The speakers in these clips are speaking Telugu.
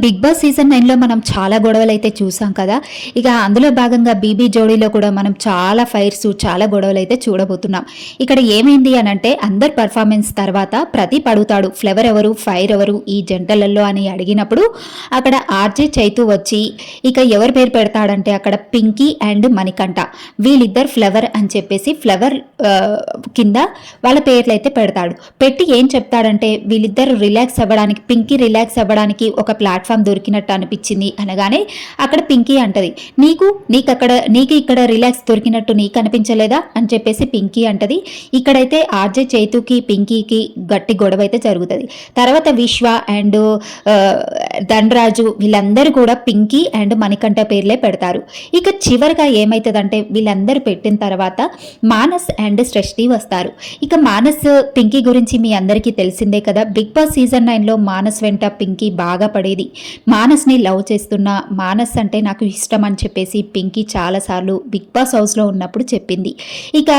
బిగ్ బాస్ సీజన్ 9లో మనం చాలా గొడవలైతే చూసాం కదా. ఇక అందులో భాగంగా బీబీ జోడీలో కూడా మనం చాలా ఫైర్స్, చాలా గొడవలైతే చూడబోతున్నాం. ఇక్కడ ఏమైంది అనంటే అందరు పర్ఫార్మెన్స్ తర్వాత ప్రదీప్ అడుగుతాడు ఫ్లవర్ ఎవరు, ఫైర్ ఎవరు ఈ జంటలలో అని అడిగినప్పుడు అక్కడ ఆర్జే చైతు వచ్చి ఇక ఎవరి పేరు పెడతాడంటే అక్కడ పింకీ అండ్ మణికంఠ వీళ్ళిద్దరు ఫ్లవర్ అని చెప్పేసి ఫ్లవర్ కింద వాళ్ళ పేర్లు అయితే పెడతాడు. పెట్టి ఏం చెప్తాడంటే వీళ్ళిద్దరు రిలాక్స్ అవ్వడానికి, పింకీ రిలాక్స్ అవ్వడానికి ఒక ప్లాట్ఫామ్ దొరికినట్టు అనిపించింది అనగానే అక్కడ పింకీ అంటది నీకు ఇక్కడ రిలాక్స్ దొరికినట్టు నీకు అనిపించలేదా అని చెప్పేసి పింకీ అంటది. ఇక్కడైతే ఆర్జే చైతుకి పింకీకి గట్టి గొడవ అయితే జరుగుతుంది. తర్వాత విశ్వ అండ్ ధనరాజు వీళ్ళందరూ కూడా పింకీ అండ్ మణికంఠ పేర్లే పెడతారు. ఇక చివరిగా ఏమవుతుందంటే వీళ్ళందరూ పెట్టిన తర్వాత మానస్ అండ్ సృష్టి వస్తారు. ఇక మానస్ పింకీ గురించి మీ అందరికీ తెలిసిందే కదా. బిగ్ బాస్ సీజన్ 9లో మానస్ వెంట పింకీ బాగా పడేది. మానస్ని లవ్ చేస్తున్న మానస్ అంటే నాకు ఇష్టం అని చెప్పేసి పింకీ చాలాసార్లు బిగ్ బాస్ హౌస్లో ఉన్నప్పుడు చెప్పింది. ఇక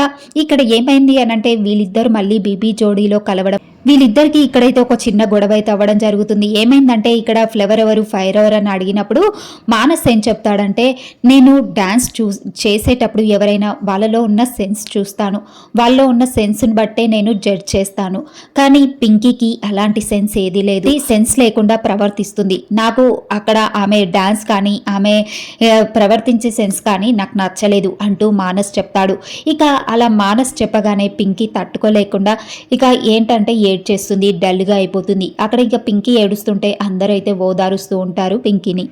ఇక్కడ ఏమైంది అనంటే వీళ్ళిద్దరు మళ్ళీ బీబీ జోడీలో కలవడం, వీళ్ళిద్దరికి ఇక్కడైతే ఒక చిన్న గొడవ అయితే అవ్వడం జరుగుతుంది. ఏమైందంటే ఇక్కడ ఫ్లవర్ ఎవరు, ఫైర్ ఎవరు అని అడిగినప్పుడు మానస్ ఏం చెప్తాడంటే నేను డ్యాన్స్ చేసేటప్పుడు ఎవరైనా వాళ్ళలో ఉన్న సెన్స్ చూస్తాను, వాళ్ళలో ఉన్న సెన్స్ని బట్టే నేను జడ్జ్ చేస్తాను. కానీ పింకీకి అలాంటి సెన్స్ ఏది లేదు, సెన్స్ లేకుండా ప్రవర్తిస్తుంది. నాకు అక్కడ ఆమె డ్యాన్స్ కానీ ఆమె ప్రవర్తించే సెన్స్ కానీ నాకు నచ్చలేదు అంటూ మానస్ చెప్తాడు. ఇక అలా మానస్ చెప్పగానే పింకీ తట్టుకోలేకుండా ఇక ఏంటంటే ఏడ్చేస్తుంది, డల్గా అయిపోతుంది. అక్కడ ఇక పింకీ ఏడుస్తుంటే అందరూ అయితే ఓదారుస్తూ ఉంటారు పింకీని.